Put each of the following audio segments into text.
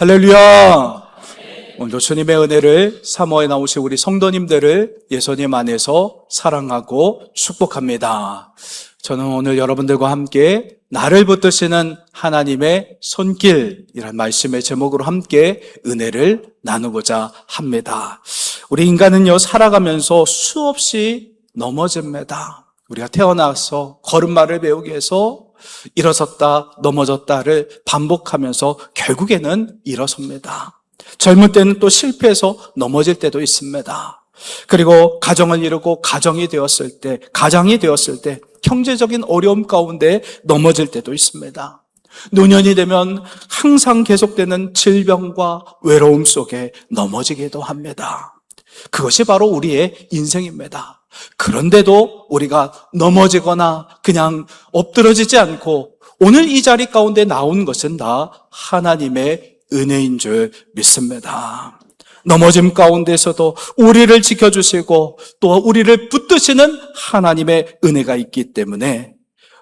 할렐루야! 오늘도 주님의 은혜를 사모에 나오신 우리 성도님들을 예수님 안에서 사랑하고 축복합니다. 저는 오늘 여러분들과 함께 나를 붙드시는 하나님의 손길이란 말씀의 제목으로 함께 은혜를 나누고자 합니다. 우리 인간은요, 살아가면서 수없이 넘어집니다. 우리가 태어나서 걸음마를 배우기 위해서 일어섰다 넘어졌다를 반복하면서 결국에는 일어섭니다. 젊을 때는 또 실패해서 넘어질 때도 있습니다. 그리고 가정을 이루고 가장이 되었을 때 경제적인 어려움 가운데 넘어질 때도 있습니다. 노년이 되면 항상 계속되는 질병과 외로움 속에 넘어지기도 합니다. 그것이 바로 우리의 인생입니다. 그런데도 우리가 넘어지거나 그냥 엎드러지지 않고 오늘 이 자리 가운데 나온 것은 다 하나님의 은혜인 줄 믿습니다. 넘어짐 가운데서도 우리를 지켜주시고 또 우리를 붙드시는 하나님의 은혜가 있기 때문에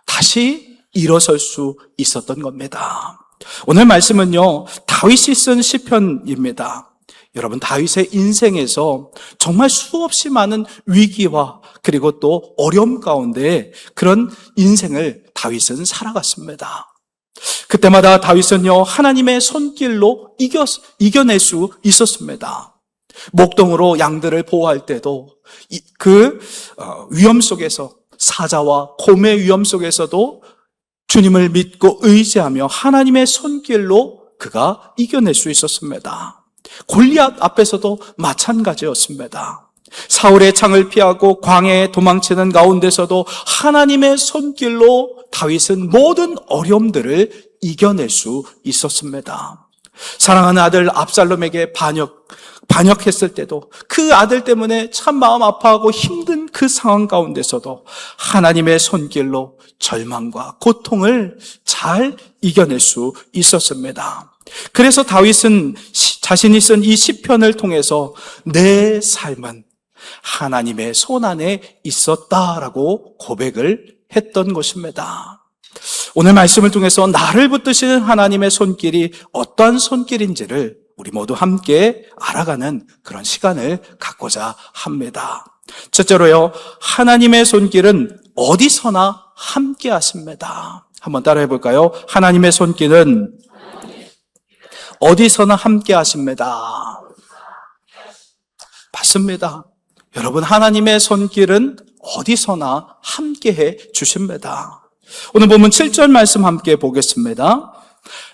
다시 일어설 수 있었던 겁니다. 오늘 말씀은요, 다윗이 쓴 시편입니다. 여러분, 다윗의 인생에서 정말 수없이 많은 위기와 그리고 또 어려움 가운데 그런 인생을 다윗은 살아갔습니다. 그때마다 다윗은요, 하나님의 손길로 이겨낼 수 있었습니다. 목동으로 양들을 보호할 때도 그 위험 속에서, 사자와 곰의 위험 속에서도 주님을 믿고 의지하며 하나님의 손길로 그가 이겨낼 수 있었습니다. 골리앗 앞에서도 마찬가지였습니다. 사울의 창을 피하고 광야에 도망치는 가운데서도 하나님의 손길로 다윗은 모든 어려움들을 이겨낼 수 있었습니다. 사랑하는 아들 압살롬에게 반역했을 때도 그 아들 때문에 참 마음 아파하고 힘든 그 상황 가운데서도 하나님의 손길로 절망과 고통을 잘 이겨낼 수 있었습니다. 그래서 다윗은 자신이 쓴 이 시편을 통해서 내 삶은 하나님의 손 안에 있었다라고 고백을 했던 것입니다. 오늘 말씀을 통해서 나를 붙드시는 하나님의 손길이 어떠한 손길인지를 우리 모두 함께 알아가는 그런 시간을 갖고자 합니다. 첫째로요, 하나님의 손길은 어디서나 함께 하십니다. 한번 따라해 볼까요? 하나님의 손길은 어디서나 함께 하십니다. 맞습니다. 여러분, 하나님의 손길은 어디서나 함께 해 주십니다. 오늘 보면 7절 말씀 함께 보겠습니다.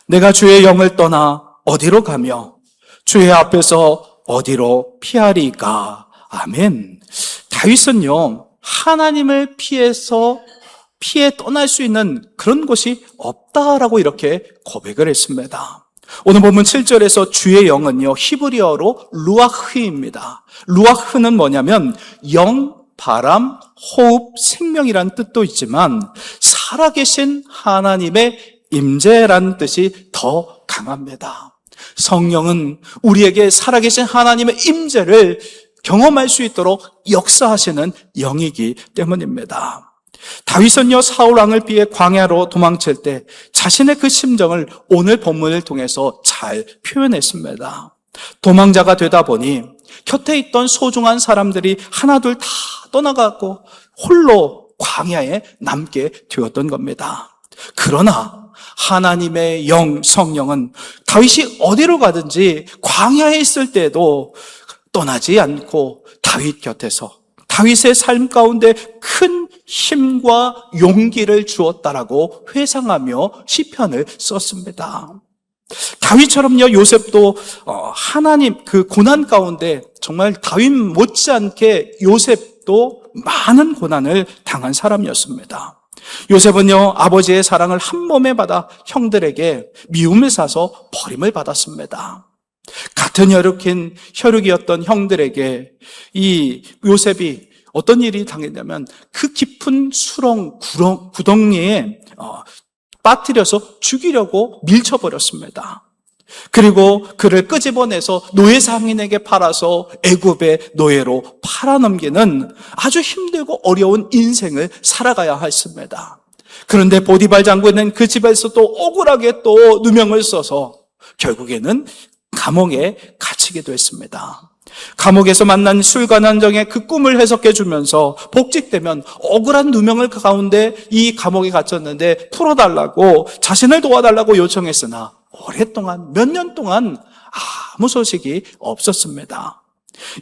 내가 주의 영을 떠나 어디로 가며 주의 앞에서 어디로 피하리까? 아멘. 다윗은요, 하나님을 피해 떠날 수 있는 그런 곳이 없다라고 이렇게 고백을 했습니다. 오늘 보면 7절에서 주의 영은요, 히브리어로 루아흐입니다. 루아흐는 뭐냐면 영, 바람, 호흡, 생명이란 뜻도 있지만 살아계신 하나님의 임재란 뜻이 더 강합니다. 성령은 우리에게 살아계신 하나님의 임재를 경험할 수 있도록 역사하시는 영이기 때문입니다. 다윗은요, 사울 왕을 피해 광야로 도망칠 때 자신의 그 심정을 오늘 본문을 통해서 잘 표현했습니다. 도망자가 되다 보니 곁에 있던 소중한 사람들이 하나둘 다 떠나가고 홀로 광야에 남게 되었던 겁니다. 그러나 하나님의 영, 성령은 다윗이 어디로 가든지 광야에 있을 때도 떠나지 않고 다윗 곁에서 다윗의 삶 가운데 큰 힘과 용기를 주었다라고 회상하며 시편을 썼습니다. 다윗처럼요, 요셉도 하나님 그 고난 가운데 정말 다윗 못지않게 요셉도 많은 고난을 당한 사람이었습니다. 요셉은요, 아버지의 사랑을 한 몸에 받아 형들에게 미움을 사서 버림을 받았습니다. 같은 혈육이었던 형들에게 이 요셉이 어떤 일이 당했냐면 그 깊은 수렁, 구덩이에 빠뜨려서 죽이려고 밀쳐버렸습니다. 그리고 그를 끄집어내서 노예 상인에게 팔아서 애굽의 노예로 팔아넘기는 아주 힘들고 어려운 인생을 살아가야 했습니다. 그런데 보디발 장군은 그 집에서 또 억울하게 또 누명을 써서 결국에는 감옥에 갇히기도 했습니다. 감옥에서 만난 술관원장의 그 꿈을 해석해 주면서 복직되면 억울한 누명을 가운데 이 감옥에 갇혔는데 풀어달라고, 자신을 도와달라고 요청했으나 오랫동안, 몇 년 동안 아무 소식이 없었습니다.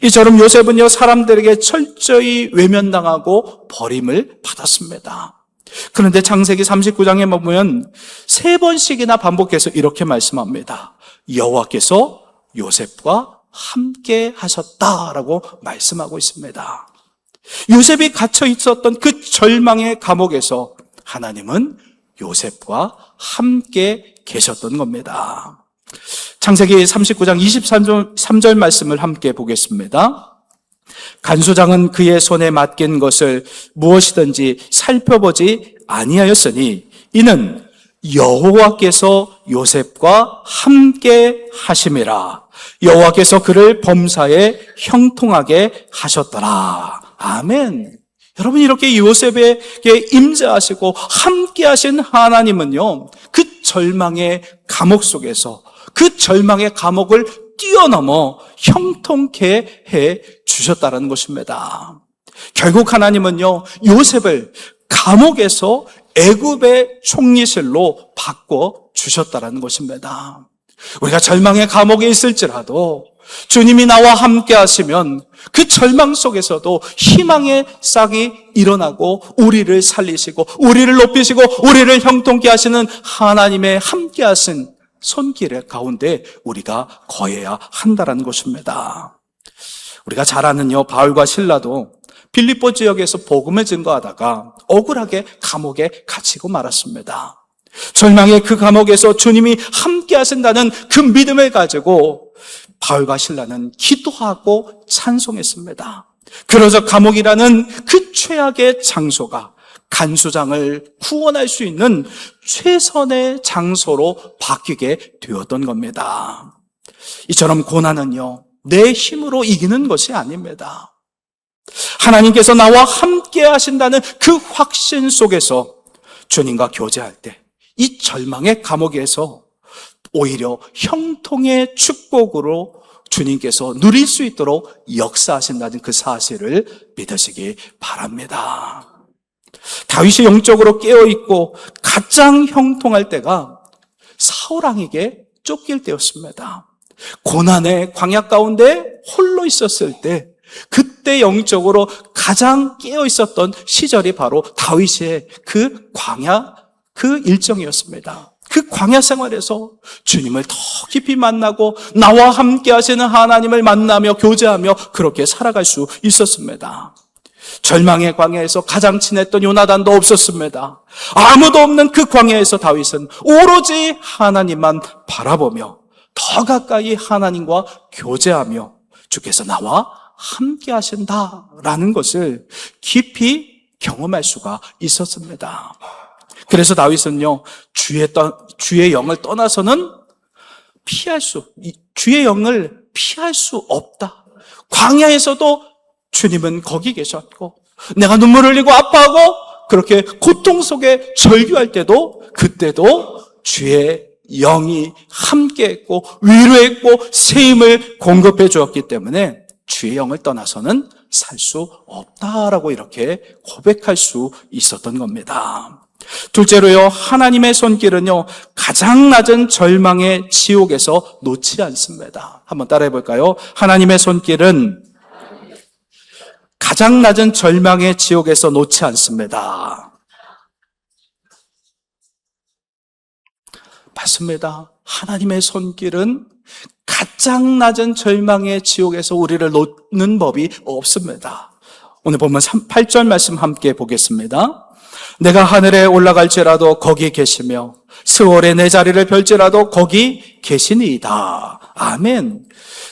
이처럼 요셉은요, 사람들에게 철저히 외면당하고 버림을 받았습니다. 그런데 창세기 39장에 보면 3번씩이나 반복해서 이렇게 말씀합니다. 여호와께서 요셉과 함께 하셨다라고 말씀하고 있습니다. 요셉이 갇혀 있었던 그 절망의 감옥에서 하나님은 요셉과 함께 계셨던 겁니다. 창세기 39장 23절 말씀을 함께 보겠습니다. 간수장은 그의 손에 맡긴 것을 무엇이든지 살펴보지 아니하였으니 이는 여호와께서 요셉과 함께 하심이라. 여호와께서 그를 범사에 형통하게 하셨더라. 아멘. 여러분, 이렇게 요셉에게 임재하시고 함께 하신 하나님은요, 그 절망의 감옥 속에서 그 절망의 감옥을 뛰어넘어 형통케 해 주셨다는 것입니다. 결국 하나님은요, 요셉을 감옥에서 애굽의 총리실로 바꿔 주셨다는 것입니다. 우리가 절망의 감옥에 있을지라도 주님이 나와 함께 하시면 그 절망 속에서도 희망의 싹이 일어나고 우리를 살리시고 우리를 높이시고 우리를 형통케 하시는 하나님의 함께 하신 손길 가운데 우리가 거해야 한다는 것입니다. 우리가 잘 아는요, 바울과 실라도 빌립보 지역에서 복음을 증거하다가 억울하게 감옥에 갇히고 말았습니다. 절망의 그 감옥에서 주님이 함께 하신다는 그 믿음을 가지고 바울과 실라는 기도하고 찬송했습니다. 그래서 감옥이라는 그 최악의 장소가 간수장을 구원할 수 있는 최선의 장소로 바뀌게 되었던 겁니다. 이처럼 고난은요, 내 힘으로 이기는 것이 아닙니다. 하나님께서 나와 함께 하신다는 그 확신 속에서 주님과 교제할 때 이 절망의 감옥에서 오히려 형통의 축복으로 주님께서 누릴 수 있도록 역사하신다는 그 사실을 믿으시기 바랍니다. 다윗이 영적으로 깨어있고 가장 형통할 때가 사울왕에게 쫓길 때였습니다. 고난의 광야 가운데 홀로 있었을 때, 그때 영적으로 가장 깨어있었던 시절이 바로 다윗의 그 광야, 그 일정이었습니다. 그 광야 생활에서 주님을 더 깊이 만나고 나와 함께 하시는 하나님을 만나며 교제하며 그렇게 살아갈 수 있었습니다. 절망의 광야에서 가장 친했던 요나단도 없었습니다. 아무도 없는 그 광야에서 다윗은 오로지 하나님만 바라보며 더 가까이 하나님과 교제하며 주께서 나와 함께 하신다라는 것을 깊이 경험할 수가 있었습니다. 그래서 다윗은요, 주의 영을 떠나서는 주의 영을 피할 수 없다. 광야에서도 주님은 거기 계셨고, 내가 눈물 흘리고 아파하고 그렇게 고통 속에 절규할 때도, 그때도 주의 영이 함께했고 위로했고 새 힘을 공급해 주었기 때문에 주의 영을 떠나서는 살 수 없다라고 이렇게 고백할 수 있었던 겁니다. 둘째로요, 하나님의 손길은요, 가장 낮은 절망의 지옥에서 놓지 않습니다. 한번 따라해 볼까요? 하나님의 손길은 가장 낮은 절망의 지옥에서 놓지 않습니다. 맞습니다. 하나님의 손길은 가장 낮은 절망의 지옥에서 우리를 놓는 법이 없습니다. 오늘 보면 8절 말씀 함께 보겠습니다. 내가 하늘에 올라갈지라도 거기 계시며 스월에 내 자리를 펼지라도 거기 계시니이다. 아멘.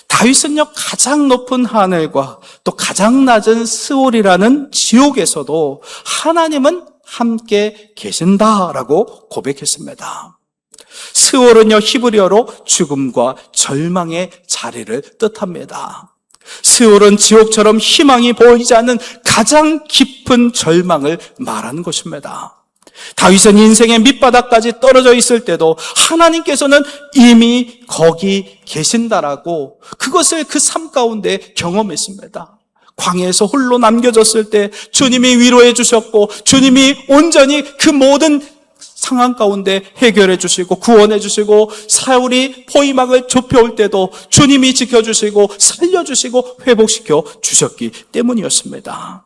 다윗은요, 가장 높은 하늘과 또 가장 낮은 스월이라는 지옥에서도 하나님은 함께 계신다라고 고백했습니다. 스월은요, 히브리어로 죽음과 절망의 자리를 뜻합니다. 스월은 지옥처럼 희망이 보이지 않는 가장 깊은 절망을 말하는 것입니다. 다윗은 인생의 밑바닥까지 떨어져 있을 때도 하나님께서는 이미 거기 계신다라고 그것을 그 삶 가운데 경험했습니다. 광야에서 홀로 남겨졌을 때 주님이 위로해 주셨고, 주님이 온전히 그 모든 상황 가운데 해결해 주시고 구원해 주시고, 사울이 포위막을 좁혀올 때도 주님이 지켜주시고 살려주시고 회복시켜 주셨기 때문이었습니다.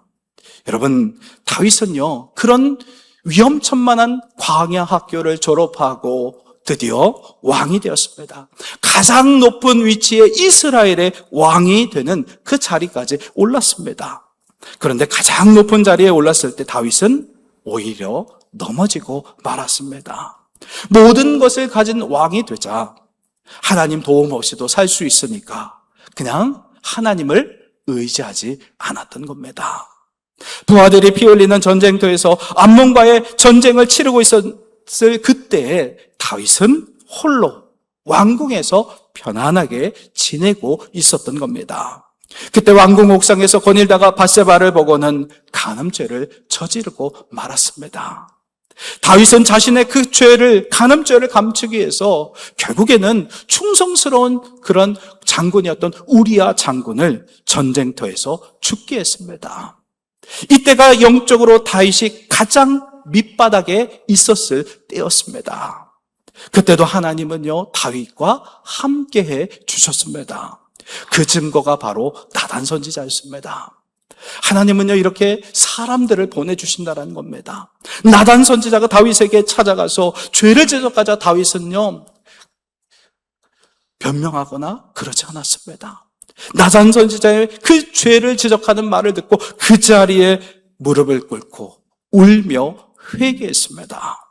여러분, 다윗은요 그런 위험천만한 광야 학교를 졸업하고 드디어 왕이 되었습니다. 가장 높은 위치에 이스라엘의 왕이 되는 그 자리까지 올랐습니다. 그런데 가장 높은 자리에 올랐을 때 다윗은 오히려 넘어지고 말았습니다. 모든 것을 가진 왕이 되자 하나님 도움 없이도 살 수 있으니까 그냥 하나님을 의지하지 않았던 겁니다. 부하들이 피 흘리는 전쟁터에서 암몬과의 전쟁을 치르고 있었을 그때에 다윗은 홀로 왕궁에서 편안하게 지내고 있었던 겁니다. 그때 왕궁 옥상에서 거닐다가 밧세바를 보고는 간음죄를 저지르고 말았습니다. 다윗은 자신의 그 죄를, 간음죄를 감추기 위해서 결국에는 충성스러운 그런 장군이었던 우리야 장군을 전쟁터에서 죽게 했습니다. 이때가 영적으로 다윗이 가장 밑바닥에 있었을 때였습니다. 그때도 하나님은요 다윗과 함께해 주셨습니다. 그 증거가 바로 나단 선지자였습니다. 하나님은요 이렇게 사람들을 보내주신다는 겁니다. 나단 선지자가 다윗에게 찾아가서 죄를 지적하자 다윗은요 변명하거나 그러지 않았습니다. 나단 선지자의 그 죄를 지적하는 말을 듣고 그 자리에 무릎을 꿇고 울며 회개했습니다.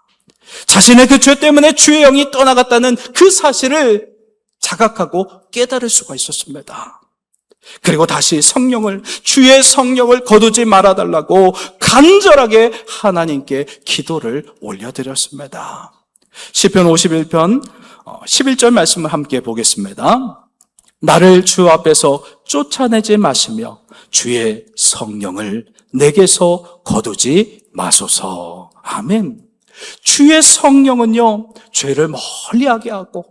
자신의 그 죄 때문에 주의 영이 떠나갔다는 그 사실을 자각하고 깨달을 수가 있었습니다. 그리고 다시 주의 성령을 거두지 말아달라고 간절하게 하나님께 기도를 올려드렸습니다. 시편 51편 11절 말씀을 함께 보겠습니다. 나를 주 앞에서 쫓아내지 마시며 주의 성령을 내게서 거두지 마소서. 아멘. 주의 성령은요 죄를 멀리하게 하고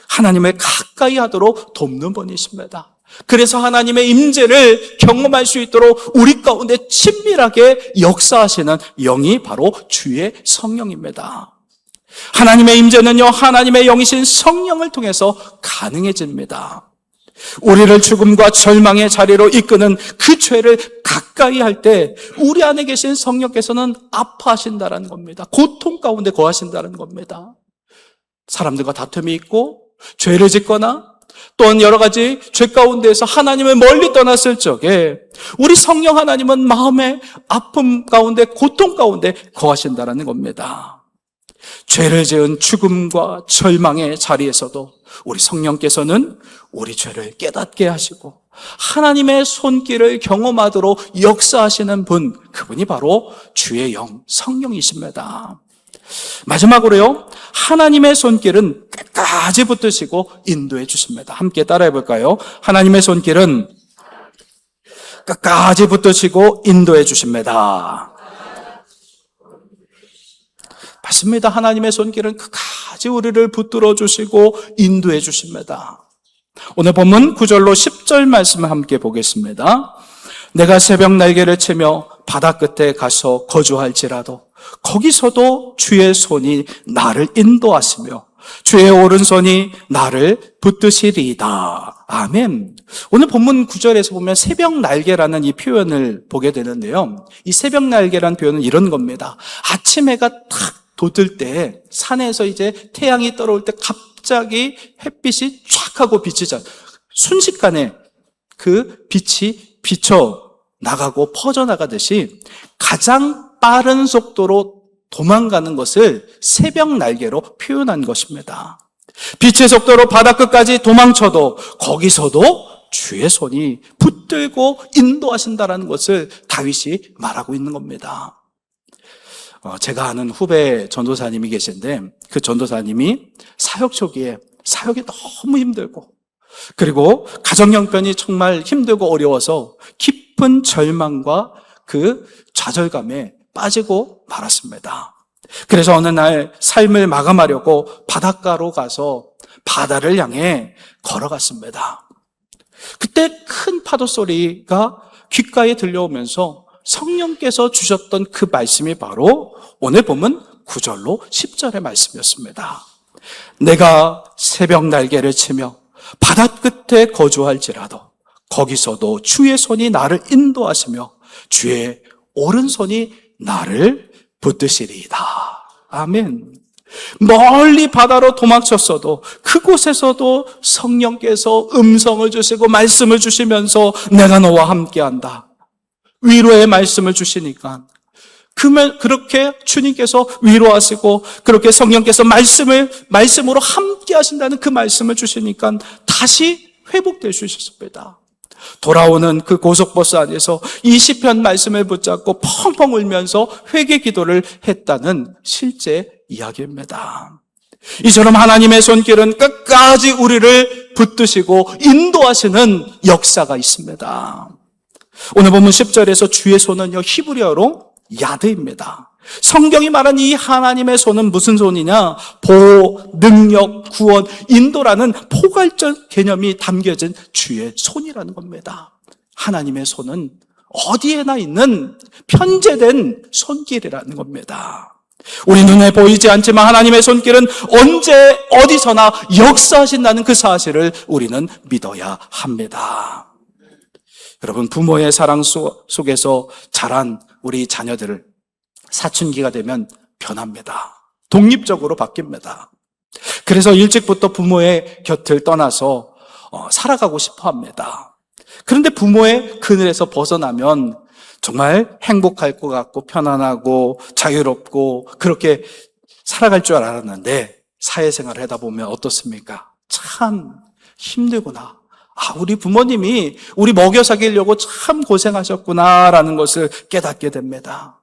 하나님을 가까이 하도록 돕는 분이십니다. 그래서 하나님의 임재를 경험할 수 있도록 우리 가운데 친밀하게 역사하시는 영이 바로 주의 성령입니다. 하나님의 임재는요 하나님의 영이신 성령을 통해서 가능해집니다. 우리를 죽음과 절망의 자리로 이끄는 그 죄를 가까이 할 때 우리 안에 계신 성령께서는 아파하신다는 겁니다. 고통 가운데 거하신다는 겁니다. 사람들과 다툼이 있고 죄를 짓거나 또한 여러 가지 죄 가운데에서 하나님을 멀리 떠났을 적에 우리 성령 하나님은 마음의 아픔 가운데 고통 가운데 거하신다는 겁니다. 죄를 지은 죽음과 절망의 자리에서도 우리 성령께서는 우리 죄를 깨닫게 하시고 하나님의 손길을 경험하도록 역사하시는 분, 그분이 바로 주의 영 성령이십니다. 마지막으로요, 하나님의 손길은 끝까지 붙드시고 인도해 주십니다. 함께 따라해 볼까요? 하나님의 손길은 끝까지 붙드시고 인도해 주십니다. 맞습니다. 하나님의 손길은 끝까지 우리를 붙들어 주시고 인도해 주십니다. 오늘 본문 9절로 10절 말씀을 함께 보겠습니다. 내가 새벽 날개를 치며 바다 끝에 가서 거주할지라도 거기서도 주의 손이 나를 인도하시며 주의 오른손이 나를 붙드시리이다. 아멘. 오늘 본문 9절에서 보면 새벽 날개라는 이 표현을 보게 되는데요. 이 새벽 날개라는 표현은 이런 겁니다. 아침 해가 탁 돋을 때 산에서 이제 태양이 떨어올 때 갑자기 햇빛이 쫙 하고 비치자 순식간에 그 빛이 비쳐 나가고 퍼져나가듯이 가장 빠른 속도로 도망가는 것을 새벽 날개로 표현한 것입니다. 빛의 속도로 바다 끝까지 도망쳐도 거기서도 주의 손이 붙들고 인도하신다는 것을 다윗이 말하고 있는 겁니다. 제가 아는 후배 전도사님이 계신데 그 전도사님이 사역 초기에 사역이 너무 힘들고 그리고 가정 형편이 정말 힘들고 어려워서 깊은 절망과 그 좌절감에 빠지고 말았습니다. 그래서 어느 날 삶을 마감하려고 바닷가로 가서 바다를 향해 걸어갔습니다. 그때 큰 파도 소리가 귓가에 들려오면서 성령께서 주셨던 그 말씀이 바로 오늘 보면 9절로 10절의 말씀이었습니다. 내가 새벽 날개를 치며 바다 끝에 거주할지라도 거기서도 주의 손이 나를 인도하시며 주의 오른손이 나를 붙드시리이다. 아멘. 멀리 바다로 도망쳤어도 그곳에서도 성령께서 음성을 주시고 말씀을 주시면서 내가 너와 함께한다. 위로의 말씀을 주시니까 그렇게 주님께서 위로하시고 그렇게 성령께서 말씀으로 함께 하신다는 그 말씀을 주시니까 다시 회복될 수 있었습니다. 돌아오는 그 고속버스 안에서 이 시편 말씀을 붙잡고 펑펑 울면서 회개 기도를 했다는 실제 이야기입니다. 이처럼 하나님의 손길은 끝까지 우리를 붙드시고 인도하시는 역사가 있습니다. 오늘 보면 10절에서 주의 손은요 히브리어로 야드입니다. 성경이 말한 이 하나님의 손은 무슨 손이냐? 보호, 능력, 구원, 인도라는 포괄적 개념이 담겨진 주의 손이라는 겁니다. 하나님의 손은 어디에나 있는 편재된 손길이라는 겁니다. 우리 눈에 보이지 않지만 하나님의 손길은 언제 어디서나 역사하신다는 그 사실을 우리는 믿어야 합니다. 여러분, 부모의 사랑 속에서 자란 우리 자녀들을 사춘기가 되면 변합니다. 독립적으로 바뀝니다. 그래서 일찍부터 부모의 곁을 떠나서 살아가고 싶어 합니다. 그런데 부모의 그늘에서 벗어나면 정말 행복할 것 같고 편안하고 자유롭고 그렇게 살아갈 줄 알았는데 사회생활을 하다 보면 어떻습니까? 참 힘들구나. 우리 부모님이 우리 먹여 살리려고 참 고생하셨구나라는 것을 깨닫게 됩니다.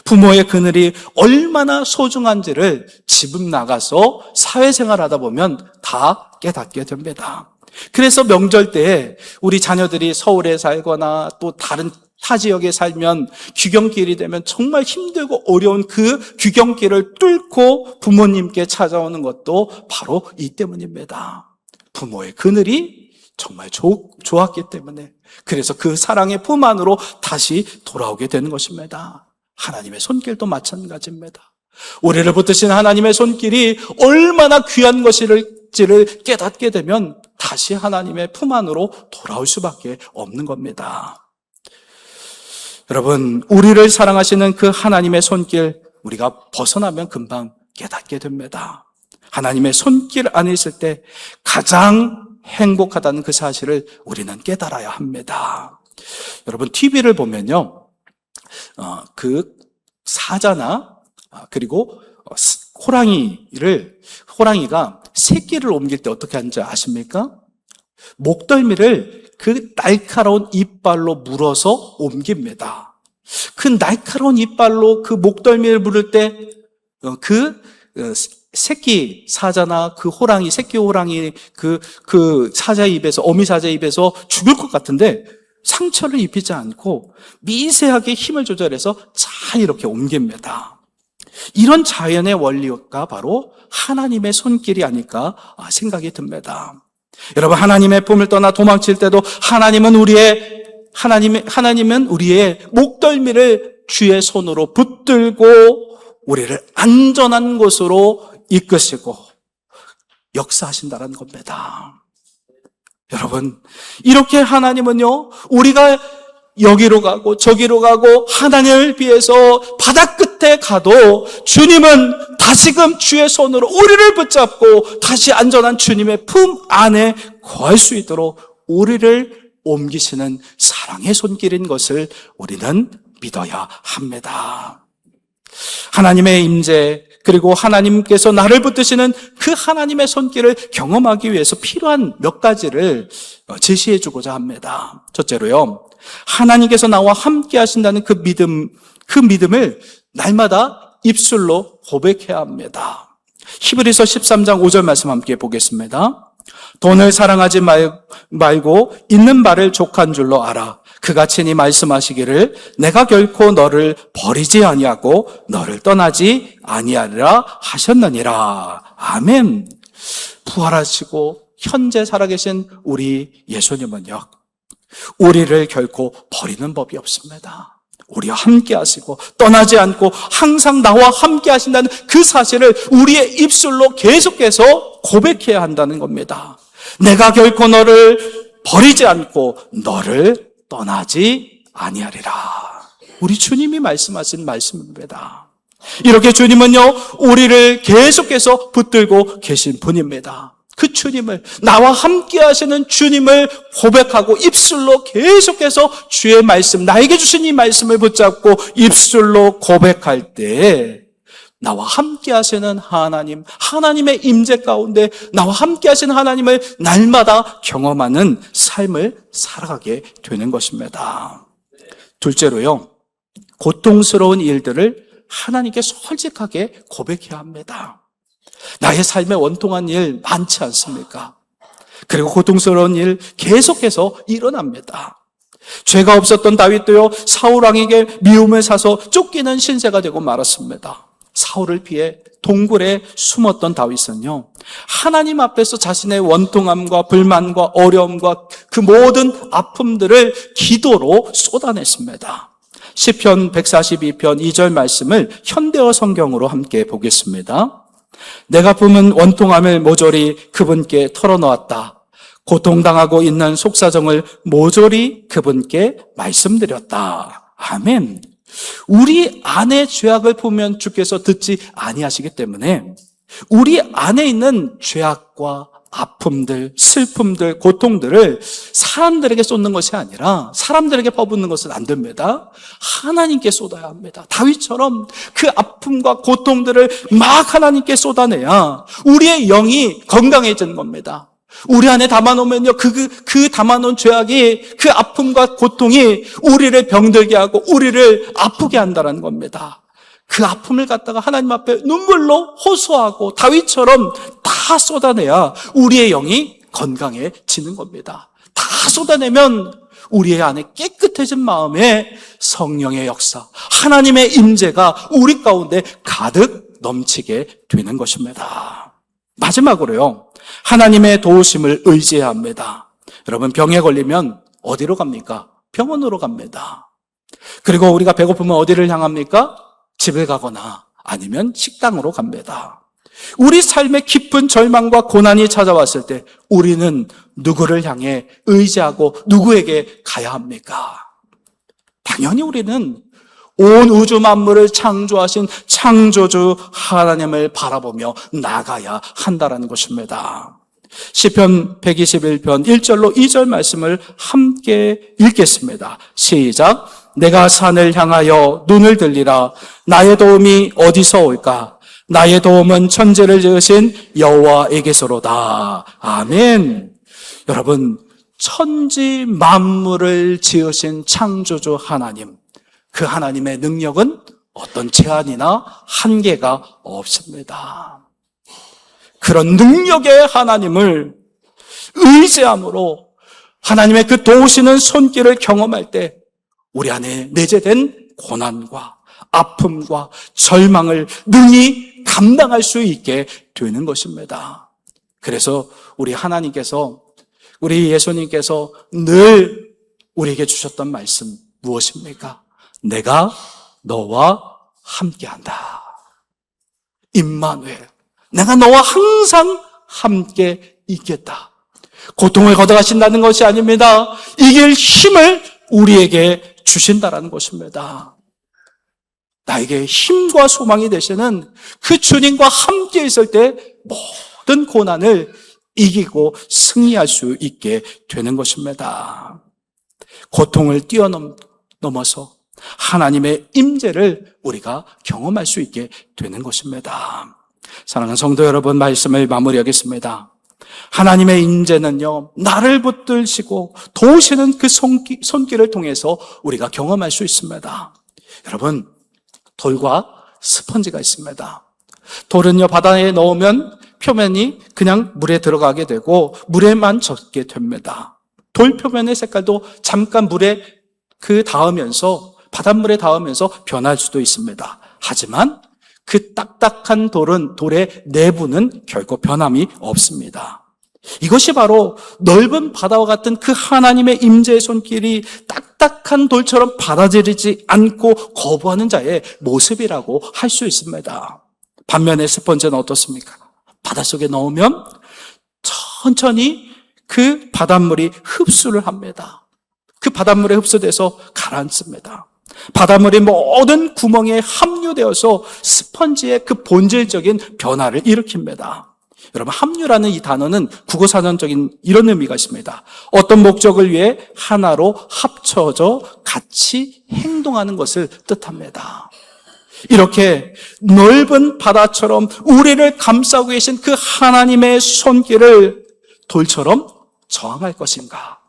부모의 그늘이 얼마나 소중한지를 집 나가서 사회생활 하다 보면 다 깨닫게 됩니다. 그래서 명절 때 우리 자녀들이 서울에 살거나 또 다른 타 지역에 살면 귀경길이 되면 정말 힘들고 어려운 그 귀경길을 뚫고 부모님께 찾아오는 것도 바로 이 때문입니다. 부모의 그늘이 정말 좋았기 때문에 그래서 그 사랑의 품 안으로 다시 돌아오게 되는 것입니다. 하나님의 손길도 마찬가지입니다. 우리를 붙드신 하나님의 손길이 얼마나 귀한 것일지를 깨닫게 되면 다시 하나님의 품 안으로 돌아올 수밖에 없는 겁니다. 여러분, 우리를 사랑하시는 그 하나님의 손길 우리가 벗어나면 금방 깨닫게 됩니다. 하나님의 손길 안에 있을 때 가장 행복하다는 그 사실을 우리는 깨달아야 합니다. 여러분, TV를 보면요, 그 사자나 그리고 호랑이가 새끼를 옮길 때 어떻게 하는지 아십니까? 목덜미를 그 날카로운 이빨로 물어서 옮깁니다. 그 날카로운 이빨로 그 목덜미를 물을 때 새끼 사자나 그 호랑이, 새끼 호랑이 그 사자 입에서, 어미 사자 입에서 죽을 것 같은데 상처를 입히지 않고 미세하게 힘을 조절해서 잘 이렇게 옮깁니다. 이런 자연의 원리가 바로 하나님의 손길이 아닐까 생각이 듭니다. 여러분, 하나님의 품을 떠나 도망칠 때도 하나님은 우리의 목덜미를 주의 손으로 붙들고 우리를 안전한 곳으로 이끄시고 역사하신다는 겁니다. 여러분, 이렇게 하나님은요, 우리가 여기로 가고 저기로 가고 하나님을 위해서 바다 끝에 가도 주님은 다시금 주의 손으로 우리를 붙잡고 다시 안전한 주님의 품 안에 거할 수 있도록 우리를 옮기시는 사랑의 손길인 것을 우리는 믿어야 합니다. 하나님의 임재, 그리고 하나님께서 나를 붙드시는 그 하나님의 손길을 경험하기 위해서 필요한 몇 가지를 제시해 주고자 합니다. 첫째로요, 하나님께서 나와 함께 하신다는 그 믿음을 날마다 입술로 고백해야 합니다. 히브리서 13장 5절 말씀 함께 보겠습니다. 돈을 사랑하지 말고 있는 바를 족한 줄로 알아. 그가 친히 말씀하시기를 내가 결코 너를 버리지 아니하고 너를 떠나지 아니하리라 하셨느니라. 아멘. 부활하시고 현재 살아계신 우리 예수님은요, 우리를 결코 버리는 법이 없습니다. 우리와 함께 하시고 떠나지 않고 항상 나와 함께 하신다는 그 사실을 우리의 입술로 계속해서 고백해야 한다는 겁니다. 내가 결코 너를 버리지 않고 너를 떠나지 아니하리라. 우리 주님이 말씀하신 말씀입니다. 이렇게 주님은요, 우리를 계속해서 붙들고 계신 분입니다. 그 주님을, 나와 함께 하시는 주님을 고백하고 입술로 계속해서 주의 말씀, 나에게 주신 이 말씀을 붙잡고 입술로 고백할 때 나와 함께 하시는 하나님, 하나님의 임재 가운데 나와 함께 하시는 하나님을 날마다 경험하는 삶을 살아가게 되는 것입니다. 둘째로요, 고통스러운 일들을 하나님께 솔직하게 고백해야 합니다. 나의 삶에 원통한 일 많지 않습니까? 그리고 고통스러운 일 계속해서 일어납니다. 죄가 없었던 다윗도요, 사울 왕에게 미움을 사서 쫓기는 신세가 되고 말았습니다. 사울을 피해 동굴에 숨었던 다윗은요, 하나님 앞에서 자신의 원통함과 불만과 어려움과 그 모든 아픔들을 기도로 쏟아냈습니다. 시편 142편 2절 말씀을 현대어 성경으로 함께 보겠습니다. 내가 품은 원통함을 모조리 그분께 털어놓았다. 고통당하고 있는 속사정을 모조리 그분께 말씀드렸다. 아멘. 우리 안에 죄악을 보면 주께서 듣지 아니하시기 때문에 우리 안에 있는 죄악과 아픔들, 슬픔들, 고통들을 사람들에게 쏟는 것이 아니라 사람들에게 퍼붓는 것은 안 됩니다. 하나님께 쏟아야 합니다. 다윗처럼 그 아픔과 고통들을 막 하나님께 쏟아내야 우리의 영이 건강해지는 겁니다. 우리 안에 담아놓으면요, 그 담아놓은 죄악이, 그 아픔과 고통이 우리를 병들게 하고 우리를 아프게 한다는 겁니다. 그 아픔을 갖다가 하나님 앞에 눈물로 호소하고 다윗처럼 다 쏟아내야 우리의 영이 건강해지는 겁니다. 다 쏟아내면 우리의 안에 깨끗해진 마음에 성령의 역사, 하나님의 임재가 우리 가운데 가득 넘치게 되는 것입니다. 마지막으로요, 하나님의 도우심을 의지해야 합니다. 여러분, 병에 걸리면 어디로 갑니까? 병원으로 갑니다. 그리고 우리가 배고프면 어디를 향합니까? 집에 가거나 아니면 식당으로 갑니다. 우리 삶에 깊은 절망과 고난이 찾아왔을 때 우리는 누구를 향해 의지하고 누구에게 가야 합니까? 당연히 우리는 온 우주 만물을 창조하신 창조주 하나님을 바라보며 나가야 한다는 것입니다. 시편 121편 1절로 2절 말씀을 함께 읽겠습니다. 시작. 내가 산을 향하여 눈을 들리라. 나의 도움이 어디서 올까? 나의 도움은 천지를 지으신 여호와에게서로다. 아멘. 여러분, 천지 만물을 지으신 창조주 하나님, 그 하나님의 능력은 어떤 제한이나 한계가 없습니다. 그런 능력의 하나님을 의지함으로 하나님의 그 도우시는 손길을 경험할 때 우리 안에 내재된 고난과 아픔과 절망을 능히 감당할 수 있게 되는 것입니다. 그래서 우리 하나님께서, 우리 예수님께서 늘 우리에게 주셨던 말씀 무엇입니까? 내가 너와 함께한다. 임마누엘, 내가 너와 항상 함께 있겠다. 고통을 걷어가신다는 것이 아닙니다. 이길 힘을 우리에게 주신다라는 것입니다. 나에게 힘과 소망이 되시는 그 주님과 함께 있을 때 모든 고난을 이기고 승리할 수 있게 되는 것입니다. 고통을 뛰어넘어서 하나님의 임재를 우리가 경험할 수 있게 되는 것입니다. 사랑하는 성도 여러분, 말씀을 마무리하겠습니다. 하나님의 임재는요, 나를 붙들시고 도우시는 그 손길을 통해서 우리가 경험할 수 있습니다. 여러분, 돌과 스펀지가 있습니다. 돌은요, 바다에 넣으면 표면이 그냥 물에 들어가게 되고 물에만 젖게 됩니다. 돌 표면의 색깔도 잠깐 물에 그 닿으면서, 바닷물에 닿으면서 변할 수도 있습니다. 하지만 그 딱딱한 돌의 내부는 결코 변함이 없습니다. 이것이 바로 넓은 바다와 같은 그 하나님의 임재의 손길이 딱딱한 돌처럼 받아들이지 않고 거부하는 자의 모습이라고 할 수 있습니다. 반면에 스펀지는 어떻습니까? 바닷속에 넣으면 천천히 그 바닷물이 흡수를 합니다. 그 바닷물에 흡수돼서 가라앉습니다. 바닷물이 모든 구멍에 함유되어서 스펀지의 그 본질적인 변화를 일으킵니다. 여러분, 함유라는 이 단어는 국어사전적인 이런 의미가 있습니다. 어떤 목적을 위해 하나로 합쳐져 같이 행동하는 것을 뜻합니다. 이렇게 넓은 바다처럼 우리를 감싸고 계신 그 하나님의 손길을 돌처럼 저항할 것인가?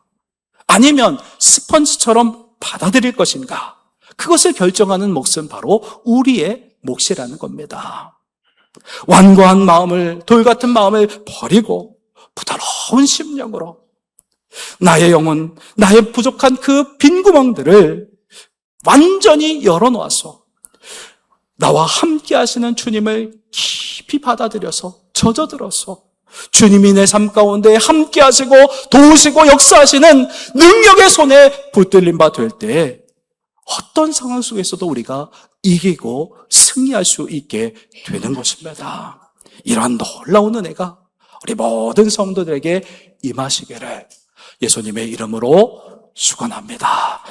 아니면 스펀지처럼 받아들일 것인가? 그것을 결정하는 몫은 바로 우리의 몫이라는 겁니다. 완고한 마음을, 돌 같은 마음을 버리고 부드러운 심령으로 나의 영혼, 나의 부족한 그 빈 구멍들을 완전히 열어놓아서 나와 함께 하시는 주님을 깊이 받아들여서 젖어들어서 주님이 내 삶 가운데 함께 하시고 도우시고 역사하시는 능력의 손에 붙들린 바 될 때 어떤 상황 속에서도 우리가 이기고 승리할 수 있게 되는 것입니다. 이러한 놀라운 은혜가 우리 모든 성도들에게 임하시기를 예수님의 이름으로 축원합니다.